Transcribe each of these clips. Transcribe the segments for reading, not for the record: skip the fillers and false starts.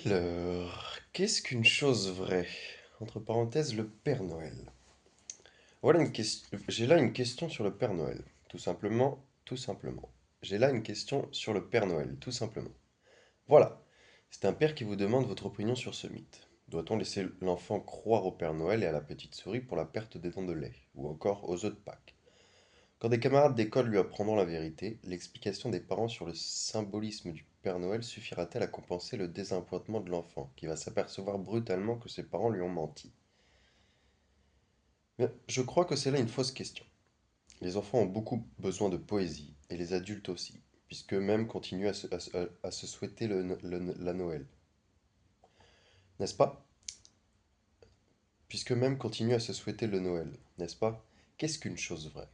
Alors, qu'est-ce qu'une chose vraie? Entre parenthèses, le Père Noël. Voilà une question. J'ai là une question sur le Père Noël. Tout simplement, tout simplement. J'ai là une question sur le Père Noël, tout simplement. Voilà. C'est un père qui vous demande votre opinion sur ce mythe. Doit-on laisser l'enfant croire au Père Noël et à la petite souris pour la perte des dents de lait, ou encore aux œufs de Pâques? Quand des camarades d'école lui apprendront la vérité, l'explication des parents sur le symbolisme du Père Noël suffira-t-elle à compenser le désappointement de l'enfant, qui va s'apercevoir brutalement que ses parents lui ont menti? Bien, je crois que c'est là une fausse question. Les enfants ont beaucoup besoin de poésie, et les adultes aussi, puisqu'eux-mêmes continuent à se souhaiter la Noël. N'est-ce pas? Puisqu'eux-mêmes continuent à se souhaiter le Noël, n'est-ce pas? Qu'est-ce qu'une chose vraie?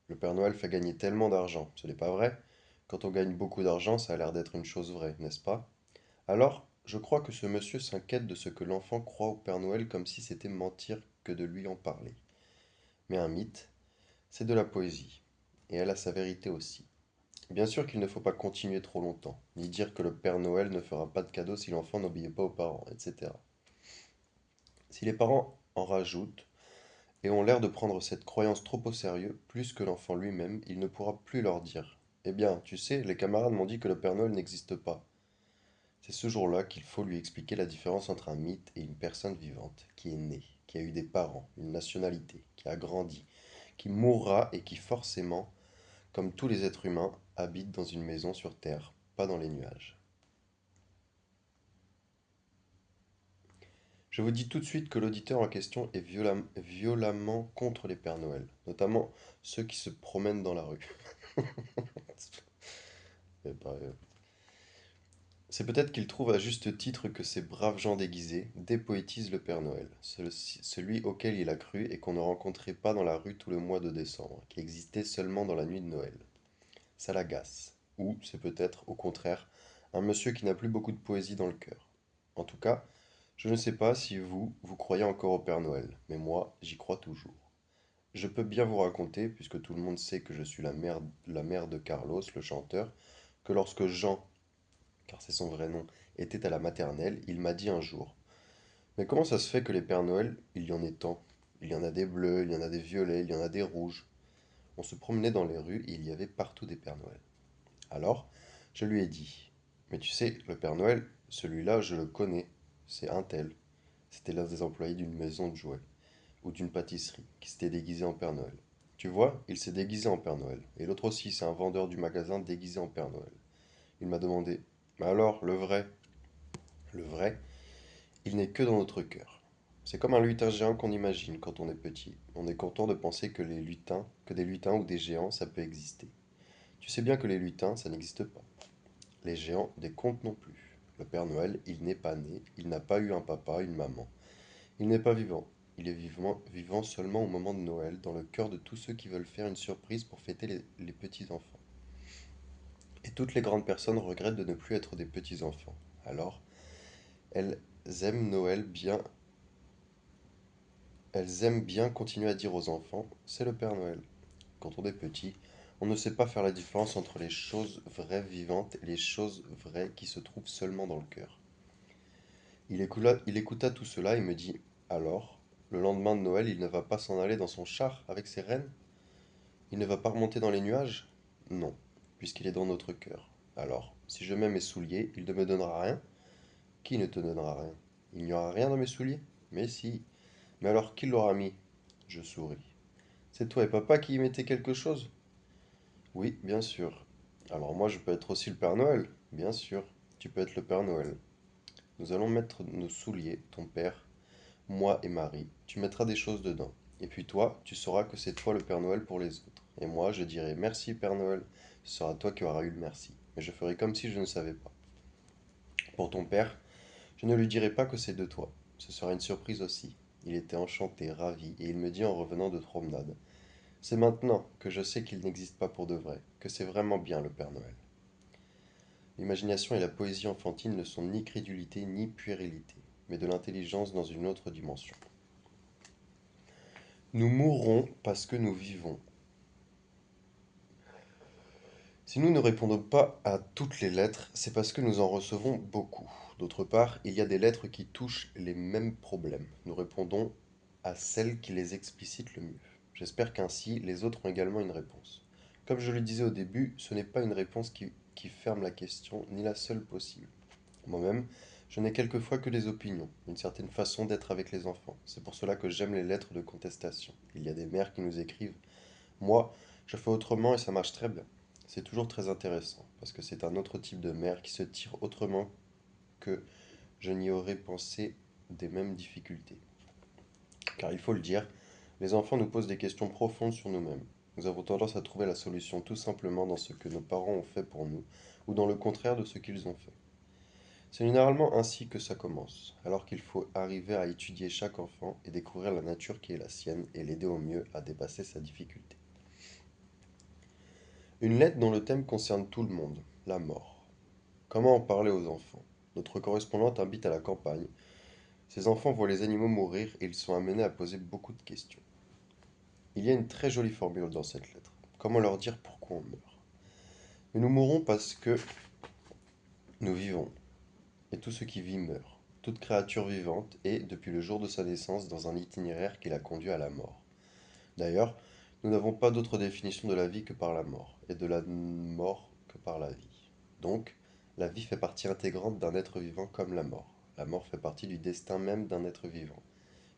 Le Père Noël fait gagner tellement d'argent, ce n'est pas vrai? Quand on gagne beaucoup d'argent, ça a l'air d'être une chose vraie, n'est-ce pas? Alors, je crois que ce monsieur s'inquiète de ce que l'enfant croit au Père Noël comme si c'était mentir que de lui en parler. Mais un mythe, c'est de la poésie, et elle a sa vérité aussi. Bien sûr qu'il ne faut pas continuer trop longtemps, ni dire que le Père Noël ne fera pas de cadeaux si l'enfant n'obéit pas aux parents, etc. Si les parents en rajoutent et ont l'air de prendre cette croyance trop au sérieux, plus que l'enfant lui-même, il ne pourra plus leur dire: «Eh bien, tu sais, les camarades m'ont dit que le Père Noël n'existe pas.» C'est ce jour-là qu'il faut lui expliquer la différence entre un mythe et une personne vivante, qui est née, qui a eu des parents, une nationalité, qui a grandi, qui mourra et qui forcément, comme tous les êtres humains, habite dans une maison sur Terre, pas dans les nuages. Je vous dis tout de suite que l'auditeur en question est violemment contre les Pères Noël, notamment ceux qui se promènent dans la rue. C'est pas- C'est peut-être qu'il trouve à juste titre que ces braves gens déguisés dépoétisent le Père Noël, celui auquel il a cru et qu'on ne rencontrait pas dans la rue tout le mois de décembre, qui existait seulement dans la nuit de Noël. Ça l'agace. Ou c'est peut-être, au contraire, un monsieur qui n'a plus beaucoup de poésie dans le cœur. En tout cas, je ne sais pas si vous croyez encore au Père Noël, mais moi, j'y crois toujours. Je peux bien vous raconter, puisque tout le monde sait que je suis la mère de Carlos, le chanteur, que lorsque Jean, car c'est son vrai nom, était à la maternelle, il m'a dit un jour: «Mais comment ça se fait que les Pères Noël, il y en ait tant? Il y en a des bleus, il y en a des violets, il y en a des rouges.» On se promenait dans les rues et il y avait partout des Pères Noël. Alors, je lui ai dit: «Mais tu sais, le Père Noël, celui-là, je le connais, c'est un tel.» C'était l'un des employés d'une maison de jouets, ou d'une pâtisserie, qui s'était déguisé en Père Noël. «Tu vois, il s'est déguisé en Père Noël. Et l'autre aussi, c'est un vendeur du magasin déguisé en Père Noël.» Il m'a demandé: «Mais alors, le vrai?» Le vrai, il n'est que dans notre cœur. C'est comme un lutin géant qu'on imagine quand on est petit. On est content de penser que des lutins ou des géants, ça peut exister. Tu sais bien que les lutins, ça n'existe pas. Les géants, des contes non plus. Le Père Noël, il n'est pas né, il n'a pas eu un papa, une maman. Il n'est pas vivant. Il est vivant seulement au moment de Noël, dans le cœur de tous ceux qui veulent faire une surprise pour fêter les petits-enfants. Et toutes les grandes personnes regrettent de ne plus être des petits-enfants. Alors, elles aiment Noël bien, elles aiment bien continuer à dire aux enfants: «C'est le Père Noël.» Quand on est petit, on ne sait pas faire la différence entre les choses vraies vivantes et les choses vraies qui se trouvent seulement dans le cœur. Il écouta tout cela et me dit: «Alors, le lendemain de Noël, il ne va pas s'en aller dans son char avec ses rennes? Il ne va pas remonter dans les nuages? Non, puisqu'il est dans notre cœur. Alors, si je mets mes souliers, il ne me donnera rien? Qui ne te donnera rien? Il n'y aura rien dans mes souliers? Mais si. Mais alors qui l'aura mis?» Je souris. «C'est toi et papa qui y mettez quelque chose?» «Oui, bien sûr.» «Alors moi je peux être aussi le Père Noël?» «Bien sûr, tu peux être le Père Noël. Nous allons mettre nos souliers, ton père, moi et Marie. Tu mettras des choses dedans. Et puis toi, tu sauras que c'est toi le Père Noël pour les autres. Et moi, je dirai merci Père Noël. Ce sera toi qui auras eu le merci. Mais je ferai comme si je ne savais pas. Pour ton père, je ne lui dirai pas que c'est de toi. Ce sera une surprise aussi.» Il était enchanté, ravi, et il me dit en revenant de promenade: «C'est maintenant que je sais qu'il n'existe pas pour de vrai, que c'est vraiment bien le Père Noël.» L'imagination et la poésie enfantine ne sont ni crédulité ni puérilité, mais de l'intelligence dans une autre dimension. Nous mourrons parce que nous vivons. Si nous ne répondons pas à toutes les lettres, c'est parce que nous en recevons beaucoup. D'autre part, il y a des lettres qui touchent les mêmes problèmes. Nous répondons à celles qui les explicitent le mieux. J'espère qu'ainsi les autres ont également une réponse. Comme je le disais au début, ce n'est pas une réponse qui ferme la question, ni la seule possible. Moi-même, je n'ai quelquefois que des opinions, une certaine façon d'être avec les enfants. C'est pour cela que j'aime les lettres de contestation. Il y a des mères qui nous écrivent. Moi, je fais autrement et ça marche très bien. C'est toujours très intéressant, parce que c'est un autre type de mère qui se tire autrement que je n'y aurais pensé des mêmes difficultés. Car il faut le dire, les enfants nous posent des questions profondes sur nous-mêmes. Nous avons tendance à trouver la solution tout simplement dans ce que nos parents ont fait pour nous, ou dans le contraire de ce qu'ils ont fait. C'est généralement ainsi que ça commence, alors qu'il faut arriver à étudier chaque enfant et découvrir la nature qui est la sienne et l'aider au mieux à dépasser sa difficulté. Une lettre dont le thème concerne tout le monde, la mort. Comment en parler aux enfants? Notre correspondante habite à la campagne. Ses enfants voient les animaux mourir et ils sont amenés à poser beaucoup de questions. Il y a une très jolie formule dans cette lettre. Comment leur dire pourquoi on meurt? Mais nous mourons parce que nous vivons, et tout ce qui vit meurt. Toute créature vivante est, depuis le jour de sa naissance, dans un itinéraire qui la conduit à la mort. D'ailleurs, nous n'avons pas d'autre définition de la vie que par la mort, et de la mort que par la vie. Donc, la vie fait partie intégrante d'un être vivant comme la mort. La mort fait partie du destin même d'un être vivant.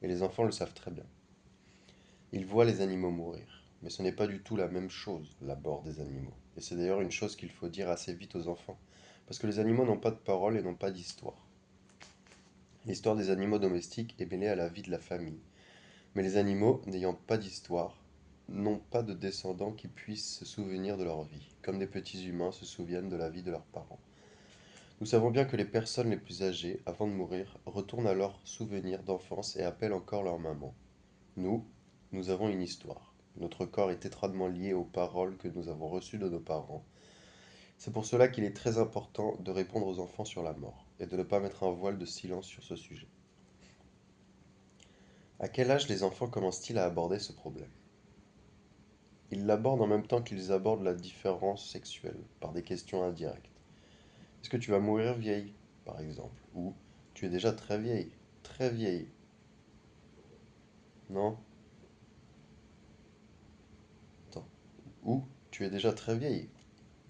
Et les enfants le savent très bien. Ils voient les animaux mourir. Mais ce n'est pas du tout la même chose, la mort des animaux. Et c'est d'ailleurs une chose qu'il faut dire assez vite aux enfants. Parce que les animaux n'ont pas de parole et n'ont pas d'histoire. L'histoire des animaux domestiques est mêlée à la vie de la famille. Mais les animaux, n'ayant pas d'histoire, n'ont pas de descendants qui puissent se souvenir de leur vie, comme des petits humains se souviennent de la vie de leurs parents. Nous savons bien que les personnes les plus âgées, avant de mourir, retournent à leurs souvenirs d'enfance et appellent encore leur maman. Nous, nous avons une histoire. Notre corps est étroitement lié aux paroles que nous avons reçues de nos parents. C'est pour cela qu'il est très important de répondre aux enfants sur la mort, et de ne pas mettre un voile de silence sur ce sujet. À quel âge les enfants commencent-ils à aborder ce problème? Ils l'abordent en même temps qu'ils abordent la différence sexuelle, par des questions indirectes. Est-ce que tu vas mourir vieille, par exemple? Ou tu es déjà très vieille, très vieille. Non? Attends. Ou tu es déjà très vieille,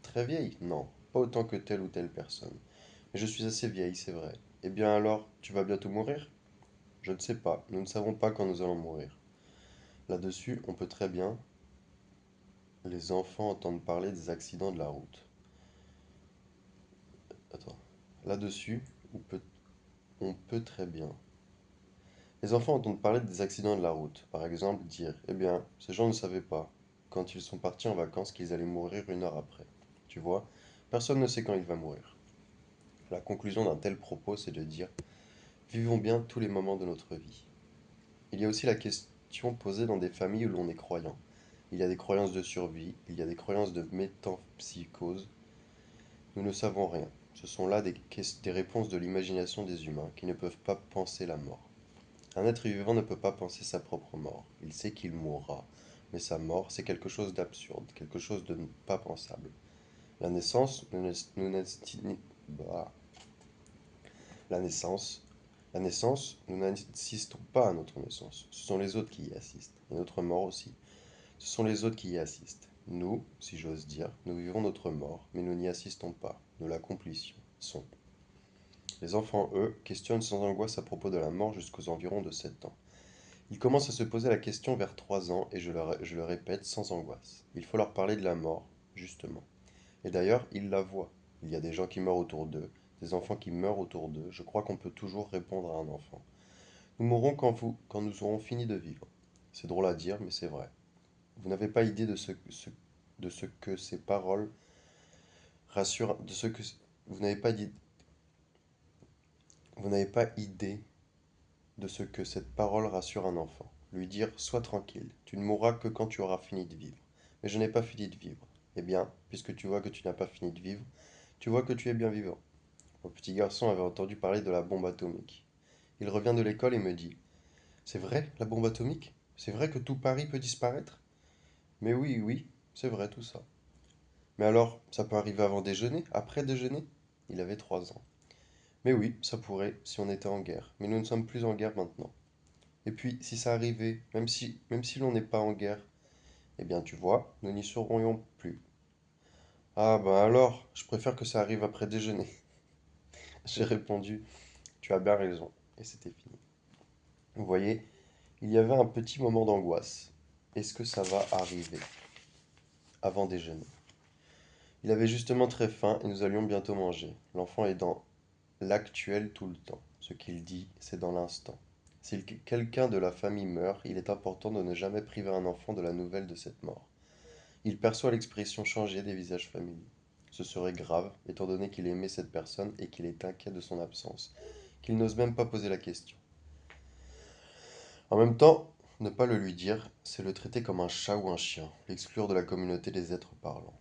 très vieille. Non, pas autant que telle ou telle personne. Mais je suis assez vieille, c'est vrai. Eh bien alors, tu vas bientôt mourir? Je ne sais pas, nous ne savons pas quand nous allons mourir. Là-dessus, on peut très bien, les enfants entendent parler des accidents de la route. Attends. Là-dessus, on peut très bien. Les enfants entendent parler des accidents de la route. Par exemple, dire, eh bien, ces gens ne savaient pas, quand ils sont partis en vacances, qu'ils allaient mourir une heure après. Tu vois, personne ne sait quand il va mourir. La conclusion d'un tel propos, c'est de dire, vivons bien tous les moments de notre vie. Il y a aussi la question posée dans des familles où l'on est croyant. Il y a des croyances de survie, il y a des croyances de métempsychose. Nous ne savons rien. Ce sont là des réponses de l'imagination des humains qui ne peuvent pas penser la mort. Un être vivant ne peut pas penser sa propre mort. Il sait qu'il mourra. Mais sa mort, c'est quelque chose d'absurde, quelque chose de pas pensable. La naissance, bah, la naissance, nous n'assistons pas à notre naissance. Ce sont les autres qui y assistent. Et notre mort aussi. Ce sont les autres qui y assistent. Nous, si j'ose dire, nous vivons notre mort, mais nous n'y assistons pas. Nous l'accomplissons. Les enfants, eux, questionnent sans angoisse à propos de la mort jusqu'aux environs de 7 ans. Ils commencent à se poser la question vers 3 ans et je le répète sans angoisse. Il faut leur parler de la mort, justement. Et d'ailleurs, ils la voient. Il y a des gens qui meurent autour d'eux, des enfants qui meurent autour d'eux. Je crois qu'on peut toujours répondre à un enfant. Nous mourrons quand nous aurons fini de vivre. C'est drôle à dire, mais c'est vrai. Vous n'avez pas idée de ce que ces paroles rassurent, de ce que vous n'avez pas dit, vous n'avez pas idée de ce que cette parole rassure un enfant. Lui dire, sois tranquille, tu ne mourras que quand tu auras fini de vivre. Mais je n'ai pas fini de vivre. Eh bien, puisque tu vois que tu n'as pas fini de vivre, tu vois que tu es bien vivant. Mon petit garçon avait entendu parler de la bombe atomique. Il revient de l'école et me dit, c'est vrai, la bombe atomique? C'est vrai que tout Paris peut disparaître? Mais oui, oui, c'est vrai tout ça. Mais alors, ça peut arriver avant déjeuner, après déjeuner? Il avait 3 ans. Mais oui, ça pourrait si on était en guerre. Mais nous ne sommes plus en guerre maintenant. Et puis, si ça arrivait, même si l'on n'est pas en guerre, eh bien, tu vois, nous n'y serions plus. Ah, ben alors, je préfère que ça arrive après déjeuner. J'ai répondu, tu as bien raison. Et c'était fini. Vous voyez, il y avait un petit moment d'angoisse. Est-ce que ça va arriver avant déjeuner? Il avait justement très faim et nous allions bientôt manger. L'enfant est dans l'actuel tout le temps. Ce qu'il dit, c'est dans l'instant. Si quelqu'un de la famille meurt, il est important de ne jamais priver un enfant de la nouvelle de cette mort. Il perçoit l'expression changée des visages familiers. Ce serait grave, étant donné qu'il aimait cette personne et qu'il est inquiet de son absence, qu'il n'ose même pas poser la question. En même temps, ne pas le lui dire, c'est le traiter comme un chat ou un chien, l'exclure de la communauté des êtres parlants.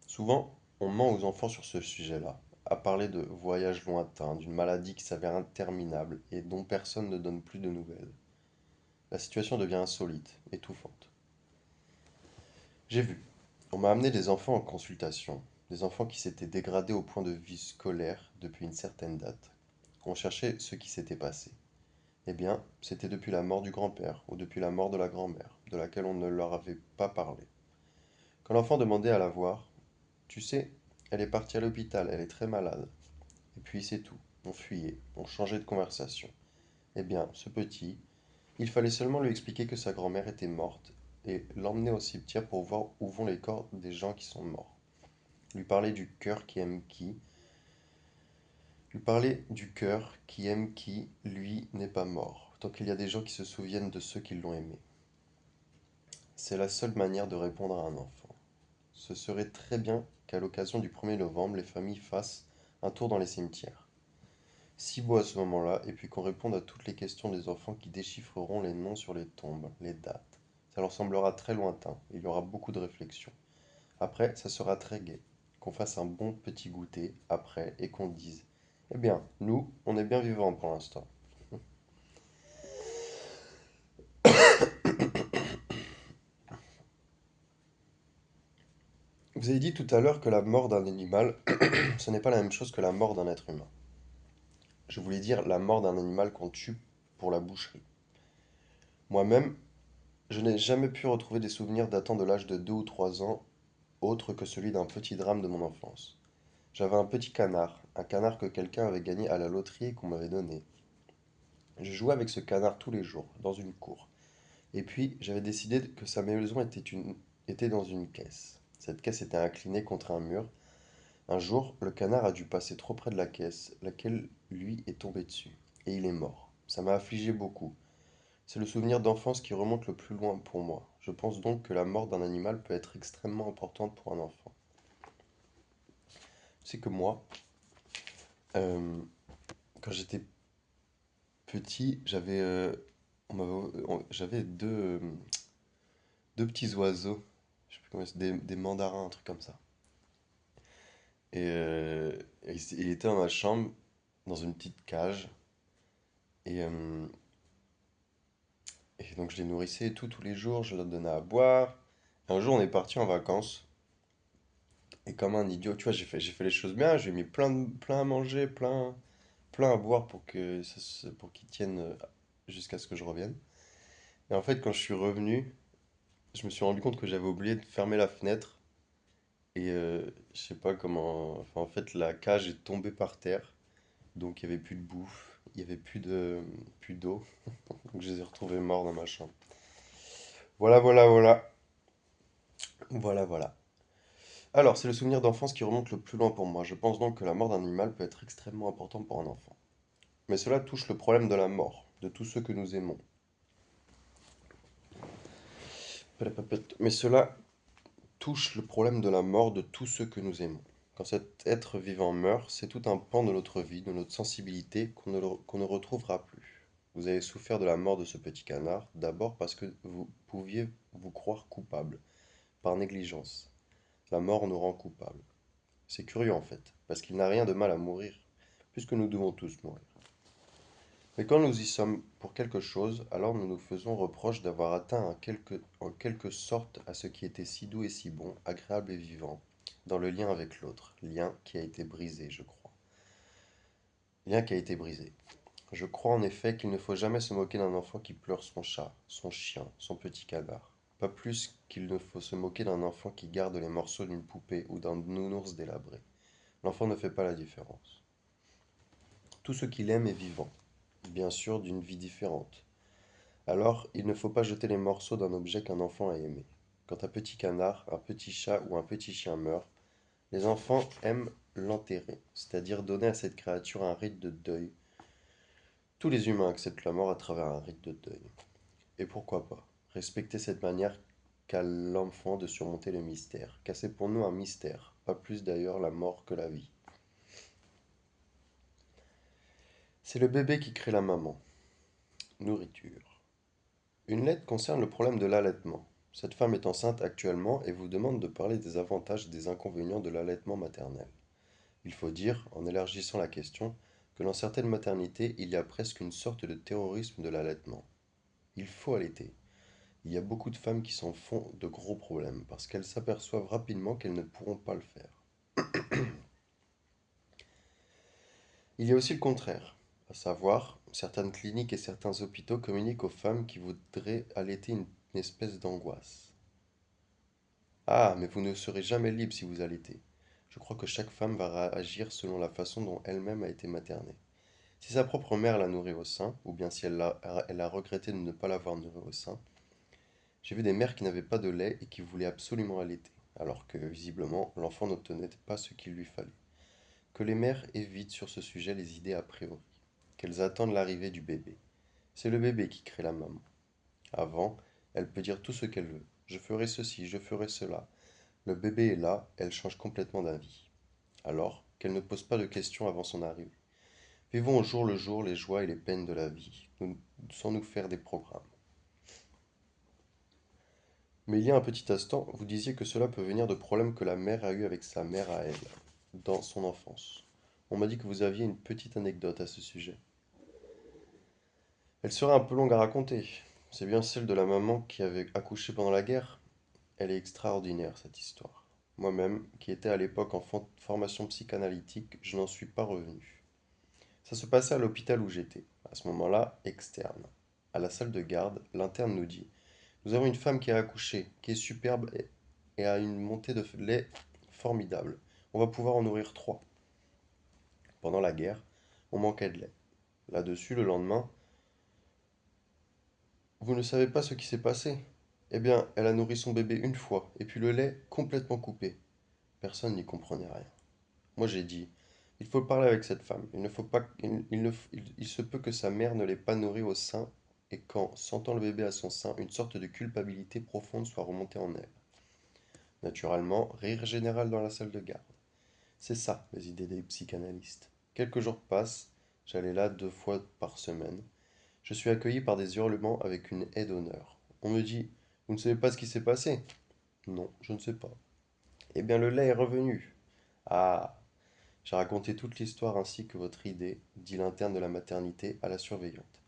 Souvent, on ment aux enfants sur ce sujet-là, à parler de voyages lointains, d'une maladie qui s'avère interminable et dont personne ne donne plus de nouvelles. La situation devient insolite, étouffante. J'ai vu. On m'a amené des enfants en consultation, des enfants qui s'étaient dégradés au point de vue scolaire depuis une certaine date. On cherchait ce qui s'était passé. Eh bien, c'était depuis la mort du grand-père ou depuis la mort de la grand-mère, de laquelle on ne leur avait pas parlé. Quand l'enfant demandait à la voir, tu sais, elle est partie à l'hôpital, elle est très malade. Et puis c'est tout. On fuyait, on changeait de conversation. Eh bien, ce petit, il fallait seulement lui expliquer que sa grand-mère était morte et l'emmener au cimetière pour voir où vont les corps des gens qui sont morts. Lui parler du cœur qui aime qui, lui parler du cœur qui aime qui, lui, n'est pas mort, tant qu'il y a des gens qui se souviennent de ceux qui l'ont aimé. C'est la seule manière de répondre à un enfant. Ce serait très bien qu'à l'occasion du 1er novembre, les familles fassent un tour dans les cimetières. 6 mois à ce moment-là, et puis qu'on réponde à toutes les questions des enfants qui déchiffreront les noms sur les tombes, les dates. Ça leur semblera très lointain, il y aura beaucoup de réflexion. Après, ça sera très gai. Qu'on fasse un bon petit goûter après et qu'on dise, eh bien, nous, on est bien vivants pour l'instant. Vous avez dit tout à l'heure que la mort d'un animal, ce n'est pas la même chose que la mort d'un être humain. Je voulais dire la mort d'un animal qu'on tue pour la boucherie. Moi-même, je n'ai jamais pu retrouver des souvenirs datant de l'âge de 2 ou 3 ans, autre que celui d'un petit drame de mon enfance. J'avais un canard que quelqu'un avait gagné à la loterie et qu'on m'avait donné. Je jouais avec ce canard tous les jours, dans une cour. Et puis, j'avais décidé que sa maison était dans une caisse. Cette caisse était inclinée contre un mur. Un jour, le canard a dû passer trop près de la caisse, laquelle lui est tombée dessus. Et il est mort. Ça m'a affligé beaucoup. C'est le souvenir d'enfance qui remonte le plus loin pour moi. Je pense donc que la mort d'un animal peut être extrêmement importante pour un enfant. C'est que moi, euh, quand j'étais petit, j'avais deux petits oiseaux. Je sais plus comment des mandarins, un truc comme ça. Il était dans ma chambre, dans une petite cage. Et, euh, et donc je les nourrissais et tout, tous les jours, je leur donnais à boire. Un jour, on est parti en vacances. Et comme un idiot, tu vois, j'ai fait les choses bien. J'ai mis plein à manger, plein à boire pour qu'ils tiennent jusqu'à ce que je revienne. Et en fait, quand je suis revenu, je me suis rendu compte que j'avais oublié de fermer la fenêtre. Et je sais pas comment. Enfin, en fait, la cage est tombée par terre. Donc il n'y avait plus de bouffe, il n'y avait plus d'eau. Donc je les ai retrouvés morts dans ma chambre. Voilà, voilà, voilà. Voilà, voilà. Alors, c'est le souvenir d'enfance qui remonte le plus loin pour moi. Je pense donc que la mort d'un animal peut être extrêmement importante pour un enfant. Mais cela touche le problème de la mort, de tous ceux que nous aimons. Mais cela touche le problème de la mort de tous ceux que nous aimons. Quand cet être vivant meurt, c'est tout un pan de notre vie, de notre sensibilité qu'on ne retrouvera plus. Vous avez souffert de la mort de ce petit canard, d'abord parce que vous pouviez vous croire coupable, par négligence. La mort nous rend coupables. C'est curieux en fait, parce qu'il n'a rien de mal à mourir, puisque nous devons tous mourir. Mais quand nous y sommes pour quelque chose, alors nous nous faisons reproche d'avoir atteint en quelque sorte à ce qui était si doux et si bon, agréable et vivant, dans le lien avec l'autre, lien qui a été brisé, je crois. lien qui a été brisé. Je crois en effet qu'il ne faut jamais se moquer d'un enfant qui pleure son chat, son chien, son petit canard. Pas plus qu'il ne faut se moquer d'un enfant qui garde les morceaux d'une poupée ou d'un nounours délabré. L'enfant ne fait pas la différence. Tout ce qu'il aime est vivant, bien sûr d'une vie différente. Alors, il ne faut pas jeter les morceaux d'un objet qu'un enfant a aimé. Quand un petit canard, un petit chat ou un petit chien meurt, les enfants aiment l'enterrer, c'est-à-dire donner à cette créature un rite de deuil. Tous les humains acceptent la mort à travers un rite de deuil. Et pourquoi pas respecter cette manière qu'a l'enfant de surmonter le mystère, car c'est pour nous un mystère, pas plus d'ailleurs la mort que la vie. C'est le bébé qui crée la maman. Nourriture. Une lettre concerne le problème de l'allaitement. Cette femme est enceinte actuellement et vous demande de parler des avantages et des inconvénients de l'allaitement maternel. Il faut dire, en élargissant la question, que dans certaines maternités, il y a presque une sorte de terrorisme de l'allaitement. Il faut allaiter. Il y a beaucoup de femmes qui s'en font de gros problèmes parce qu'elles s'aperçoivent rapidement qu'elles ne pourront pas le faire. Il y a aussi le contraire, à savoir, certaines cliniques et certains hôpitaux communiquent aux femmes qui voudraient allaiter une espèce d'angoisse. Ah, mais vous ne serez jamais libre si vous allaitez. Je crois que chaque femme va réagir selon la façon dont elle-même a été maternée. Si sa propre mère l'a nourrie au sein, ou bien si elle a regretté de ne pas l'avoir nourrie au sein, j'ai vu des mères qui n'avaient pas de lait et qui voulaient absolument allaiter, alors que, visiblement, l'enfant n'obtenait pas ce qu'il lui fallait. Que les mères évitent sur ce sujet les idées a priori, qu'elles attendent l'arrivée du bébé. C'est le bébé qui crée la maman. Avant, elle peut dire tout ce qu'elle veut. Je ferai ceci, je ferai cela. Le bébé est là, elle change complètement d'avis. Alors qu'elle ne pose pas de questions avant son arrivée. Vivons au jour le jour les joies et les peines de la vie, sans nous faire des programmes. Mais il y a un petit instant, vous disiez que cela peut venir de problèmes que la mère a eus avec sa mère à elle, dans son enfance. On m'a dit que vous aviez une petite anecdote à ce sujet. Elle serait un peu longue à raconter. C'est bien celle de la maman qui avait accouché pendant la guerre. Elle est extraordinaire, cette histoire. Moi-même, qui étais à l'époque en formation psychanalytique, je n'en suis pas revenu. Ça se passait à l'hôpital où j'étais, à ce moment-là, externe. À la salle de garde, l'interne nous dit: nous avons une femme qui a accouché, qui est superbe et a une montée de lait formidable. On va pouvoir en nourrir trois. Pendant la guerre, on manquait de lait. Là-dessus, le lendemain, vous ne savez pas ce qui s'est passé? Eh bien, elle a nourri son bébé une fois, et puis le lait complètement coupé. Personne n'y comprenait rien. Moi j'ai dit, il faut parler avec cette femme. Il ne faut pas, il ne f- il se peut que sa mère ne l'ait pas nourri au sein, et qu'en sentant le bébé à son sein, une sorte de culpabilité profonde soit remontée en elle. Naturellement, rire général dans la salle de garde. C'est ça, les idées des psychanalystes. Quelques jours passent, j'allais là 2 fois par semaine. Je suis accueilli par des hurlements avec une aide d'honneur. On me dit, vous ne savez pas ce qui s'est passé? Non, je ne sais pas. Eh bien, le lait est revenu. Ah, j'ai raconté toute l'histoire ainsi que votre idée, dit l'interne de la maternité à la surveillante.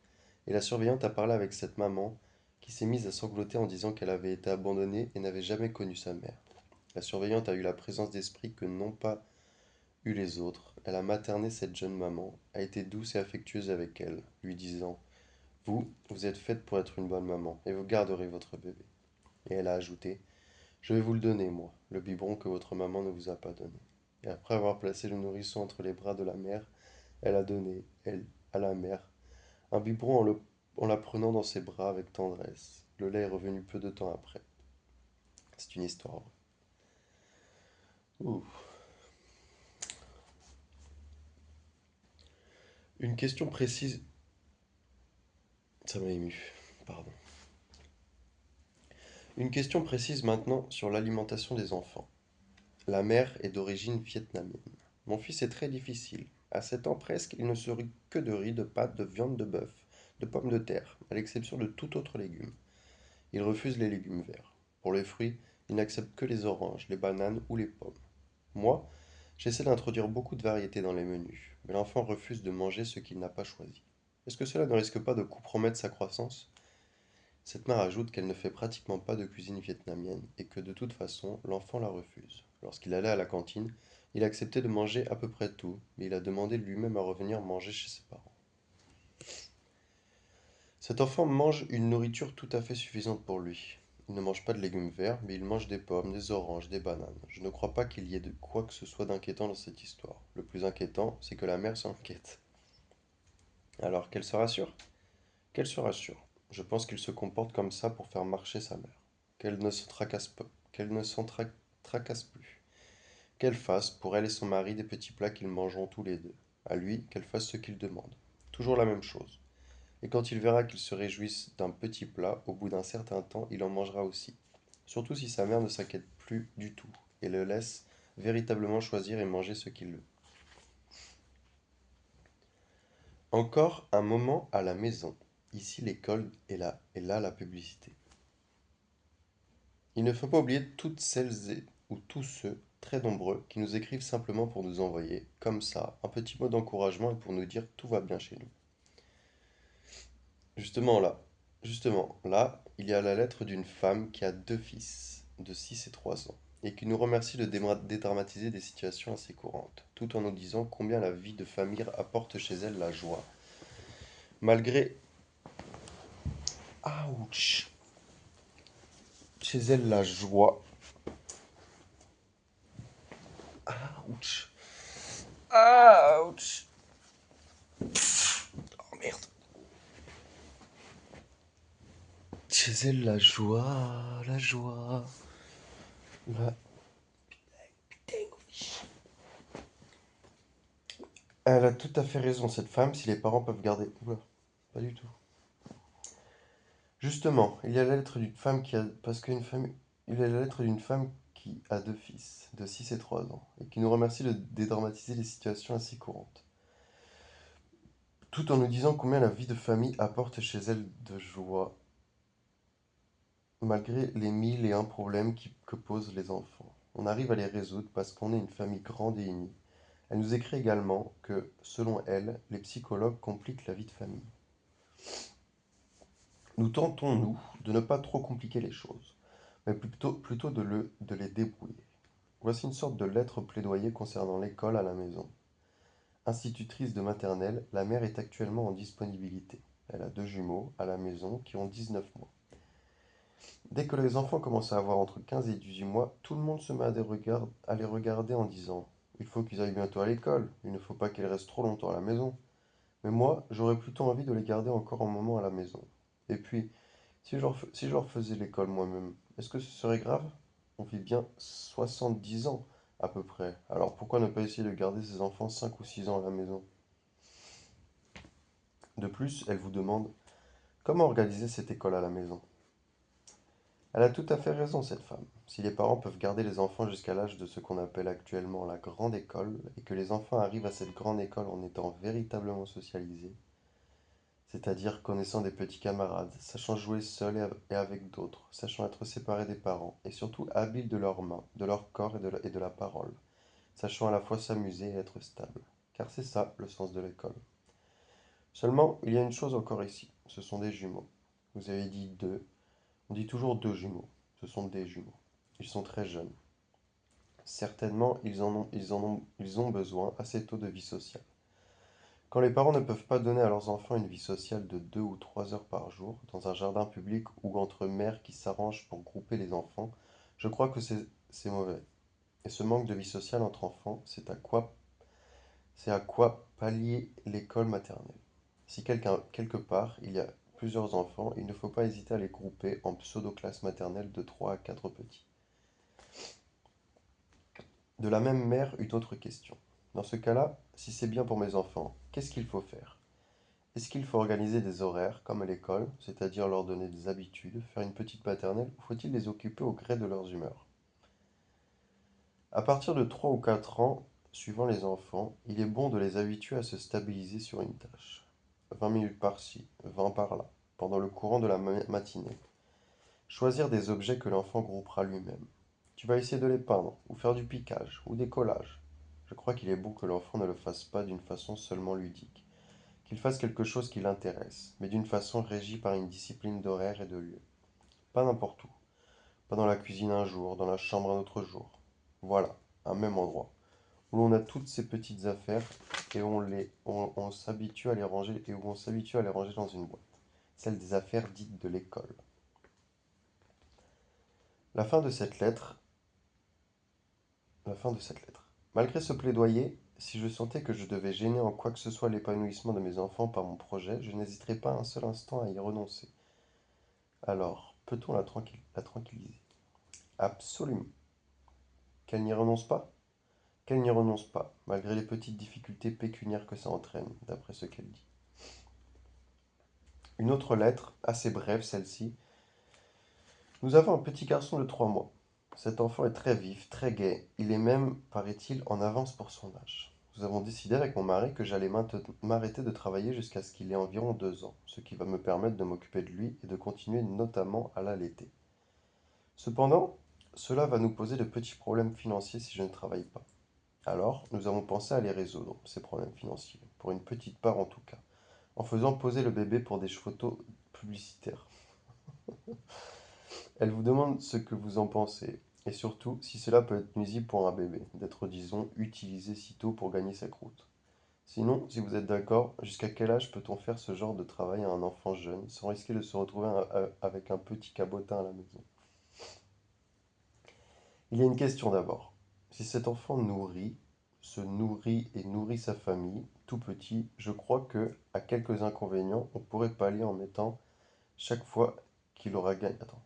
Et la surveillante a parlé avec cette maman qui s'est mise à sangloter en disant qu'elle avait été abandonnée et n'avait jamais connu sa mère. La surveillante a eu la présence d'esprit que n'ont pas eu les autres. Elle a materné cette jeune maman, a été douce et affectueuse avec elle, lui disant: vous êtes faite pour être une bonne maman, et vous garderez votre bébé. Et elle a ajouté: je vais vous le donner, moi, le biberon que votre maman ne vous a pas donné. Et après avoir placé le nourrisson entre les bras de la mère, elle a donné, elle, à la mère, un biberon en la prenant dans ses bras avec tendresse. Le lait est revenu peu de temps après. C'est une histoire vraie. Ouh. Une question précise. Ça m'a ému. Pardon. Une question précise maintenant sur l'alimentation des enfants. La mère est d'origine vietnamienne. Mon fils est très difficile. À 7 ans presque, il ne se nourrit que de riz, de pâtes, de viande de bœuf, de pommes de terre, à l'exception de tout autre légume. Il refuse les légumes verts. Pour les fruits, il n'accepte que les oranges, les bananes ou les pommes. Moi, j'essaie d'introduire beaucoup de variétés dans les menus, mais l'enfant refuse de manger ce qu'il n'a pas choisi. Est-ce que cela ne risque pas de compromettre sa croissance? Cette mère ajoute qu'elle ne fait pratiquement pas de cuisine vietnamienne et que de toute façon, l'enfant la refuse. Lorsqu'il allait à la cantine, il acceptait de manger à peu près tout, mais il a demandé lui-même à revenir manger chez ses parents. Cet enfant mange une nourriture tout à fait suffisante pour lui. Il ne mange pas de légumes verts, mais il mange des pommes, des oranges, des bananes. Je ne crois pas qu'il y ait de quoi que ce soit d'inquiétant dans cette histoire. Le plus inquiétant, c'est que la mère s'inquiète. Alors qu'elle se rassure? Qu'elle se rassure. Je pense qu'il se comporte comme ça pour faire marcher sa mère. Qu'elle ne se tracasse pas, qu'elle ne s'en tracasse plus. Qu'elle fasse, pour elle et son mari, des petits plats qu'ils mangeront tous les deux. À lui, qu'elle fasse ce qu'il demande. Toujours la même chose. Et quand il verra qu'ils se réjouissent d'un petit plat, au bout d'un certain temps, il en mangera aussi. Surtout si sa mère ne s'inquiète plus du tout et le laisse véritablement choisir et manger ce qu'il veut. Encore un moment à la maison. Ici l'école et là la publicité. Il ne faut pas oublier toutes celles ou tous ceux, très nombreux, qui nous écrivent simplement pour nous envoyer, comme ça, un petit mot d'encouragement et pour nous dire tout va bien chez nous. Justement là, justement là, il y a la lettre d'une femme qui a deux fils, de 6 et 3 ans, et qui nous remercie de dédramatiser des situations assez courantes, tout en nous disant combien la vie de famille apporte chez elle la joie, malgré... Ouch! Chez elle la joie. Ouch! Ouch! Oh merde! Chez elle la joie, la joie, la... Elle a tout à fait raison, cette femme, si les parents peuvent garder... Oula, pas du tout. Justement, il y a la lettre d'une femme qui a... Parce qu'une femme... Il y a la lettre d'une femme qui a deux fils, de 6 et 3 ans, et qui nous remercie de dédramatiser des situations assez courantes, tout en nous disant combien la vie de famille apporte chez elle de joie, malgré les mille et un problèmes que posent les enfants. On arrive à les résoudre parce qu'on est une famille grande et unie. Elle nous écrit également que, selon elle, les psychologues compliquent la vie de famille. Nous tentons, nous, de ne pas trop compliquer les choses, mais plutôt de les débrouiller. Voici une sorte de lettre plaidoyer concernant l'école à la maison. Institutrice de maternelle, la mère est actuellement en disponibilité. Elle a deux jumeaux à la maison qui ont 19 mois. Dès que les enfants commencent à avoir entre 15 et 18 mois, tout le monde se met à les regarder en disant: il faut qu'ils aillent bientôt à l'école, il ne faut pas qu'ils restent trop longtemps à la maison. Mais moi, j'aurais plutôt envie de les garder encore un moment à la maison. Et puis, si je leur faisais l'école moi-même, est-ce que ce serait grave? On vit bien 70 ans à peu près. Alors pourquoi ne pas essayer de garder ses enfants 5 ou 6 ans à la maison? De plus, elle vous demande comment organiser cette école à la maison. Elle a tout à fait raison, cette femme. Si les parents peuvent garder les enfants jusqu'à l'âge de ce qu'on appelle actuellement la grande école, et que les enfants arrivent à cette grande école en étant véritablement socialisés, c'est-à-dire connaissant des petits camarades, sachant jouer seuls et avec d'autres, sachant être séparés des parents, et surtout habiles de leurs mains, de leur corps et de la parole, sachant à la fois s'amuser et être stable. Car c'est ça le sens de l'école. Seulement, il y a une chose encore ici, ce sont des jumeaux. Vous avez dit deux, on dit toujours deux jumeaux, ce sont des jumeaux. Ils sont très jeunes. Certainement, ils ont besoin assez tôt de vie sociale. Quand les parents ne peuvent pas donner à leurs enfants une vie sociale de 2 ou 3 heures par jour, dans un jardin public ou entre mères qui s'arrangent pour grouper les enfants, je crois que c'est mauvais. Et ce manque de vie sociale entre enfants, c'est à quoi pallier l'école maternelle. Si quelque part, il y a plusieurs enfants, il ne faut pas hésiter à les grouper en pseudo-classe maternelle de 3 à 4 petits. De la même mère, une autre question. Dans ce cas-là, si c'est bien pour mes enfants, qu'est-ce qu'il faut faire? Est-ce qu'il faut organiser des horaires comme à l'école, c'est-à-dire leur donner des habitudes, faire une petite maternelle, ou faut-il les occuper au gré de leurs humeurs? À partir de 3 ou 4 ans, suivant les enfants, il est bon de les habituer à se stabiliser sur une tâche. 20 minutes par-ci, 20 par-là, pendant le courant de la matinée. Choisir des objets que l'enfant groupera lui-même. Tu vas essayer de les peindre, ou faire du piquage, ou des collages. Je crois qu'il est bon que l'enfant ne le fasse pas d'une façon seulement ludique, qu'il fasse quelque chose qui l'intéresse, mais d'une façon régie par une discipline d'horaire et de lieu. Pas n'importe où. Pas dans la cuisine un jour, dans la chambre un autre jour. Voilà, un même endroit, où l'on a toutes ces petites affaires et on s'habitue à les ranger et où on s'habitue à les ranger dans une boîte. Celle des affaires dites de l'école. La fin de cette lettre, la fin de cette lettre. Malgré ce plaidoyer, si je sentais que je devais gêner en quoi que ce soit l'épanouissement de mes enfants par mon projet, je n'hésiterais pas un seul instant à y renoncer. Alors, peut-on la tranquilliser? Absolument. Qu'elle n'y renonce pas? Qu'elle n'y renonce pas, malgré les petites difficultés pécuniaires que ça entraîne, d'après ce qu'elle dit. Une autre lettre, assez brève celle-ci. Nous avons un petit garçon de 3 mois. Cet enfant est très vif, très gai. Il est même, paraît-il, en avance pour son âge. Nous avons décidé avec mon mari que j'allais m'arrêter de travailler jusqu'à ce qu'il ait environ 2 ans, ce qui va me permettre de m'occuper de lui et de continuer notamment à l'allaiter. Cependant, cela va nous poser de petits problèmes financiers si je ne travaille pas. Alors, nous avons pensé à les résoudre, ces problèmes financiers, pour une petite part en tout cas, en faisant poser le bébé pour des photos publicitaires. Elle vous demande ce que vous en pensez, et surtout si cela peut être nuisible pour un bébé, d'être, disons, utilisé si tôt pour gagner sa croûte. Sinon, si vous êtes d'accord, jusqu'à quel âge peut-on faire ce genre de travail à un enfant jeune, sans risquer de se retrouver avec un petit cabotin à la maison? Il y a une question d'abord. Si cet enfant se nourrit et nourrit sa famille, tout petit, je crois que, à quelques inconvénients, on pourrait pallier en mettant chaque fois qu'il aura gagné. Attends.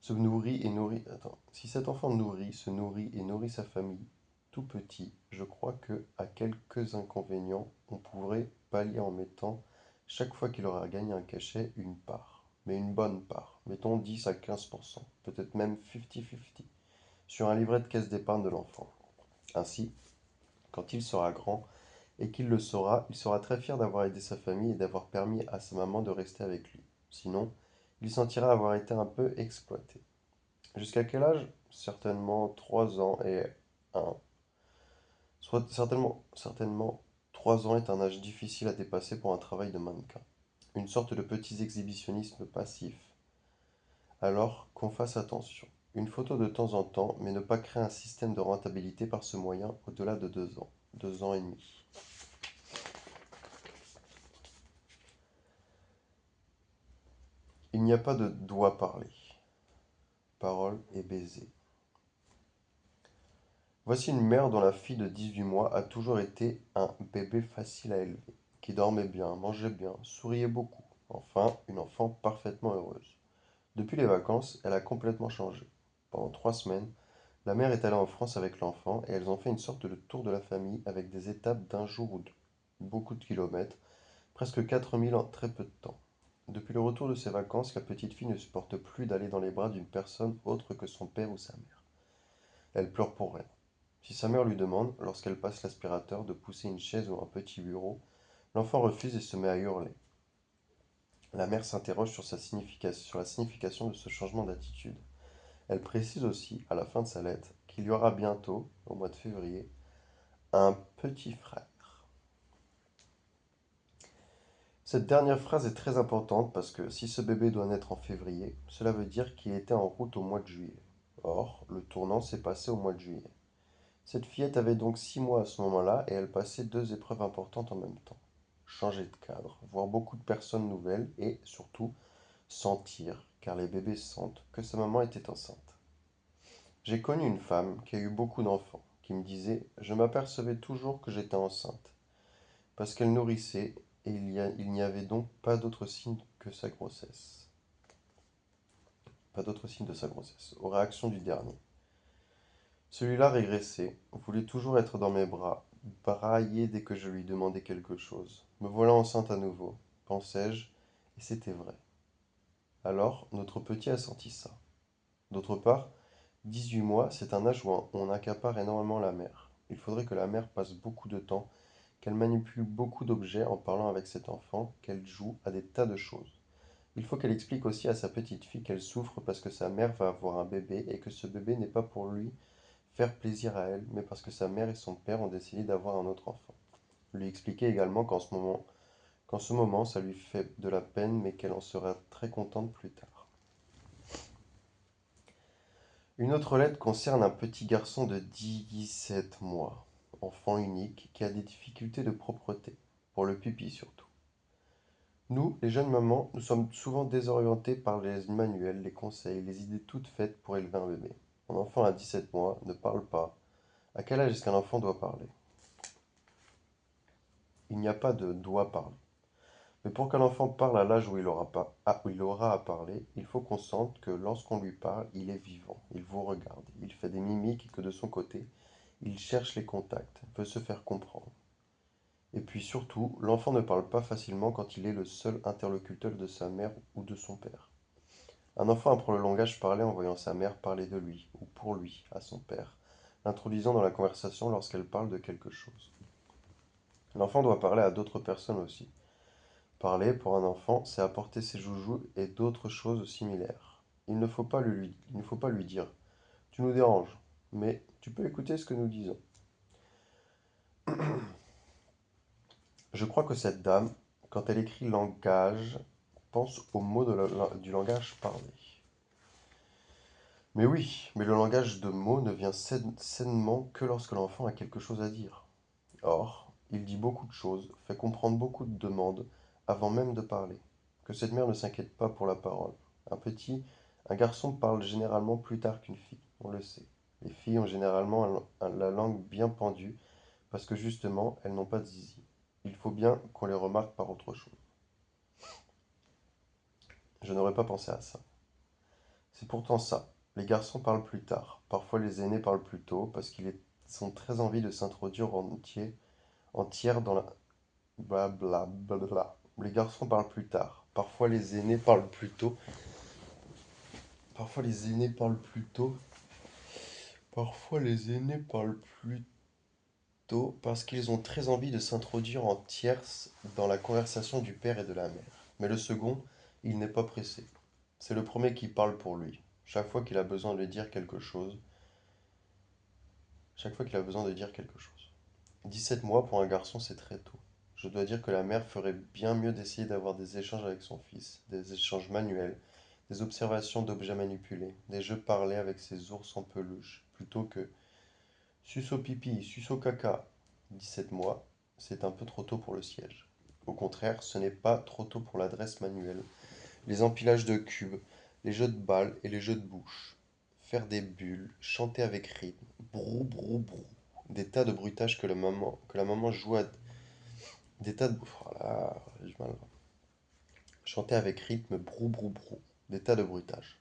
Se nourrit et nourrit. Attends. Si cet enfant se nourrit et nourrit sa famille, tout petit, je crois que, à quelques inconvénients, on pourrait pallier en mettant chaque fois qu'il aura gagné un cachet, une part. Mais une bonne part. Mettons 10 à 15%, peut-être même 50-50, sur un livret de caisse d'épargne de l'enfant. Ainsi, quand il sera grand et qu'il le saura, il sera très fier d'avoir aidé sa famille et d'avoir permis à sa maman de rester avec lui. Sinon, il sentira avoir été un peu exploité. Jusqu'à quel âge? Certainement 3 ans et un. Soit certainement 3 ans est un âge difficile à dépasser pour un travail de mannequin. Une sorte de petit exhibitionnisme passif. Alors qu'on fasse attention. Une photo de temps en temps, mais ne pas créer un système de rentabilité par ce moyen au-delà de 2 ans. 2 ans et demi. Il n'y a pas de doigt parlé. Parole et baiser. Voici une mère dont la fille de 18 mois a toujours été un bébé facile à élever, qui dormait bien, mangeait bien, souriait beaucoup. Enfin, une enfant parfaitement heureuse. Depuis les vacances, elle a complètement changé. Pendant 3 semaines, la mère est allée en France avec l'enfant et elles ont fait une sorte de tour de la famille avec des étapes d'un jour ou deux. Beaucoup de kilomètres, presque 4000 en très peu de temps. Depuis le retour de ses vacances, la petite fille ne supporte plus d'aller dans les bras d'une personne autre que son père ou sa mère. Elle pleure pour rien. Si sa mère lui demande, lorsqu'elle passe l'aspirateur, de pousser une chaise ou un petit bureau, l'enfant refuse et se met à hurler. La mère s'interroge sur la signification de ce changement d'attitude. Elle précise aussi, à la fin de sa lettre, qu'il y aura bientôt, au mois de février, un petit frère. Cette dernière phrase est très importante parce que si ce bébé doit naître en février, cela veut dire qu'il était en route au mois de juillet. Or, le tournant s'est passé au mois de juillet. Cette fillette avait donc 6 mois à ce moment-là et elle passait 2 épreuves importantes en même temps. Changer de cadre, voir beaucoup de personnes nouvelles et, surtout, sentir, car les bébés sentent, que sa maman était enceinte. J'ai connu une femme qui a eu beaucoup d'enfants, qui me disait: je m'apercevais toujours que j'étais enceinte, parce qu'elle nourrissait et il n'y avait donc pas d'autre signe que sa grossesse. Pas d'autre signe de sa grossesse, aux réactions du dernier. Celui-là régressait, voulait toujours être dans mes bras, braillait dès que je lui demandais quelque chose. Me voilà enceinte à nouveau, pensais-je, et c'était vrai. Alors, notre petit a senti ça. D'autre part, 18 mois, c'est un âge où on accapare énormément la mère. Il faudrait que la mère passe beaucoup de temps, qu'elle manipule beaucoup d'objets en parlant avec cet enfant, qu'elle joue à des tas de choses. Il faut qu'elle explique aussi à sa petite fille qu'elle souffre parce que sa mère va avoir un bébé et que ce bébé n'est pas pour lui faire plaisir à elle, mais parce que sa mère et son père ont décidé d'avoir un autre enfant. Lui expliquer également qu'en ce moment, ça lui fait de la peine, mais qu'elle en sera très contente plus tard. Une autre lettre concerne un petit garçon de 17 mois, enfant unique, qui a des difficultés de propreté, pour le pipi surtout. Nous, les jeunes mamans, nous sommes souvent désorientés par les manuels, les conseils, les idées toutes faites pour élever un bébé. Mon enfant à 17 mois ne parle pas. À quel âge est-ce qu'un enfant doit parler? Il n'y a pas de doit parler. Mais pour qu'un enfant parle à l'âge où il aura pas, où il aura à parler, il faut qu'on sente que lorsqu'on lui parle, il est vivant, il vous regarde, il fait des mimiques et que de son côté, il cherche les contacts, veut se faire comprendre. Et puis surtout, l'enfant ne parle pas facilement quand il est le seul interlocuteur de sa mère ou de son père. Un enfant apprend le langage parlé en voyant sa mère parler de lui, ou pour lui, à son père, l'introduisant dans la conversation lorsqu'elle parle de quelque chose. L'enfant doit parler à d'autres personnes aussi. Parler, pour un enfant, c'est apporter ses joujoux et d'autres choses similaires. Il ne faut pas lui dire tu nous déranges, mais tu peux écouter ce que nous disons. Je crois que cette dame, quand elle écrit langage, pense aux mots du langage parlé. Mais oui, mais le langage de mots ne vient sainement que lorsque l'enfant a quelque chose à dire. Or, il dit beaucoup de choses, fait comprendre beaucoup de demandes avant même de parler. Que cette mère ne s'inquiète pas pour la parole. Un garçon parle généralement plus tard qu'une fille, on le sait. Les filles ont généralement la langue bien pendue parce que justement, elles n'ont pas de zizi. Il faut bien qu'on les remarque par autre chose. Je n'aurais pas pensé à ça. C'est pourtant ça. Les garçons parlent plus tard. Parfois les aînés parlent plus tôt parce qu'ils ont très envie de s'introduire entière dans la... Blablabla. Les garçons parlent plus tard. Parfois les aînés parlent plus tôt. Parfois les aînés parlent plus tôt. Parfois les aînés parlent plus tôt parce qu'ils ont très envie de s'introduire en tierce dans la conversation du père et de la mère. Mais le second, il n'est pas pressé. C'est le premier qui parle pour lui. Chaque fois qu'il a besoin de dire quelque chose, chaque fois qu'il a besoin de dire quelque chose. 17 mois pour un garçon, c'est très tôt. Je dois dire que la mère ferait bien mieux d'essayer d'avoir des échanges avec son fils, des échanges manuels, des observations d'objets manipulés, des jeux parlés avec ses ours en peluche, plutôt que suce pipi, suce caca. 17 mois, c'est un peu trop tôt pour le siège. Au contraire, ce n'est pas trop tôt pour l'adresse manuelle, les empilages de cubes, les jeux de balles et les jeux de bouche. Faire des bulles, chanter avec rythme, brou brou brou. Des tas de bruitages que la maman joue à... Des tas de... Oh là, j'ai du mal. Chanter avec rythme, brou brou brou. Des tas de bruitages.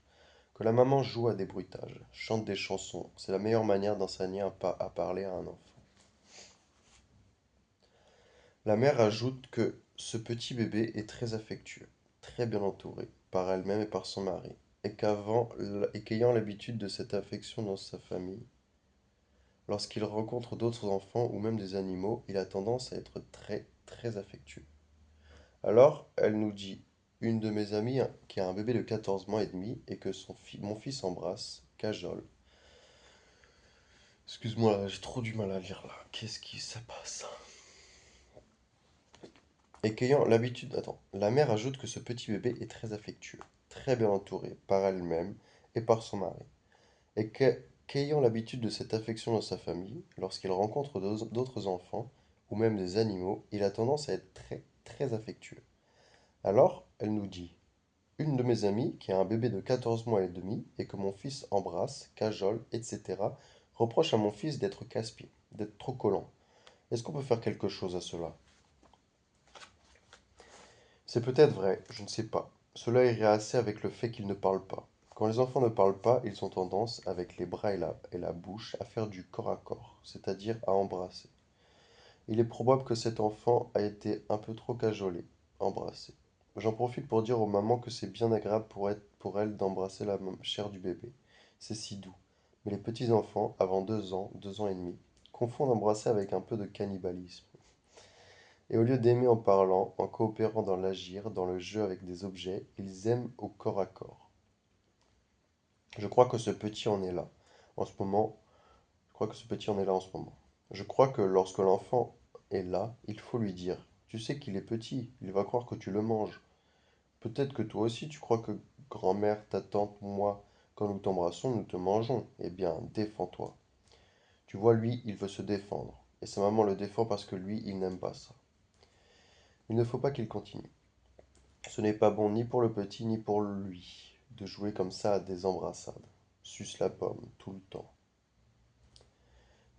Que la maman joue à des bruitages, chante des chansons, c'est la meilleure manière d'enseigner à parler à un enfant. La mère ajoute que ce petit bébé est très affectueux, très bien entouré, par elle-même et par son mari, et qu'ayant l'habitude de cette affection dans sa famille, lorsqu'il rencontre d'autres enfants ou même des animaux, il a tendance à être très, très affectueux. Alors, elle nous dit, une de mes amies qui a un bébé de 14 mois et demi et que mon fils embrasse, cajole. Excuse-moi, là, j'ai trop du mal à lire là. Qu'est-ce qui se passe? Et qu'ayant l'habitude... Attends, la mère ajoute que ce petit bébé est très affectueux, très bien entouré par elle-même et par son mari. Qu'ayant l'habitude de cette affection dans sa famille, lorsqu'il rencontre d'autres enfants ou même des animaux, il a tendance à être très, très affectueux. Alors, elle nous dit, une de mes amies, qui a un bébé de 14 mois et demi et que mon fils embrasse, cajole, etc., reproche à mon fils d'être casse-pied, d'être trop collant. Est-ce qu'on peut faire quelque chose à cela? C'est peut-être vrai, je ne sais pas. Cela irait assez avec le fait qu'ils ne parlent pas. Quand les enfants ne parlent pas, ils ont tendance, avec les bras et la bouche, à faire du corps à corps, c'est-à-dire à embrasser. Il est probable que cet enfant a été un peu trop cajolé, embrassé. J'en profite pour dire aux mamans que c'est bien agréable pour elles d'embrasser la chair du bébé. C'est si doux. Mais les petits enfants, avant 2 ans, 2 ans et demi, confondent embrasser avec un peu de cannibalisme. Et au lieu d'aimer en parlant, en coopérant dans l'agir, dans le jeu avec des objets, ils aiment au corps à corps. Je crois que ce petit en est là, en ce moment. Je crois que ce petit en est là en ce moment. Je crois que lorsque l'enfant est là, il faut lui dire, tu sais qu'il est petit, il va croire que tu le manges. Peut-être que toi aussi tu crois que grand-mère, ta tante, moi, Quand nous t'embrassons, nous te mangeons. Eh bien, défends-toi. Tu vois, lui, il veut se défendre. Et sa maman le défend parce que lui, il n'aime pas ça. Il ne faut pas qu'il continue. Ce n'est pas bon ni pour le petit ni pour lui de jouer comme ça à des embrassades. Suce la pomme tout le temps.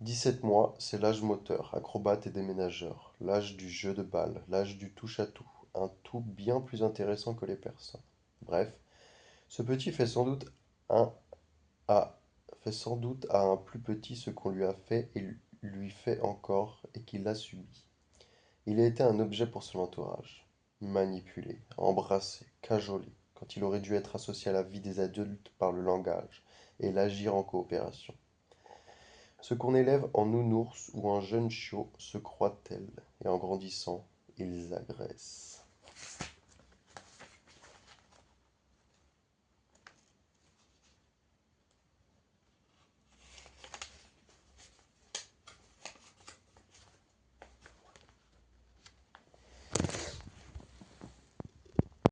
17 mois, c'est l'âge moteur, acrobate et déménageur, l'âge du jeu de balle, l'âge du touche-à-tout, un tout bien plus intéressant que les personnes. Bref, ce petit un, fait sans doute à un plus petit ce qu'on lui a fait et lui fait encore et qu'il a subi. Il a été un objet pour son entourage, manipulé, embrassé, cajolé, quand il aurait dû être associé à la vie des adultes par le langage et l'agir en coopération. Ce qu'on élève en nounours ou en jeune chiot se croient tels, et en grandissant, ils agressent.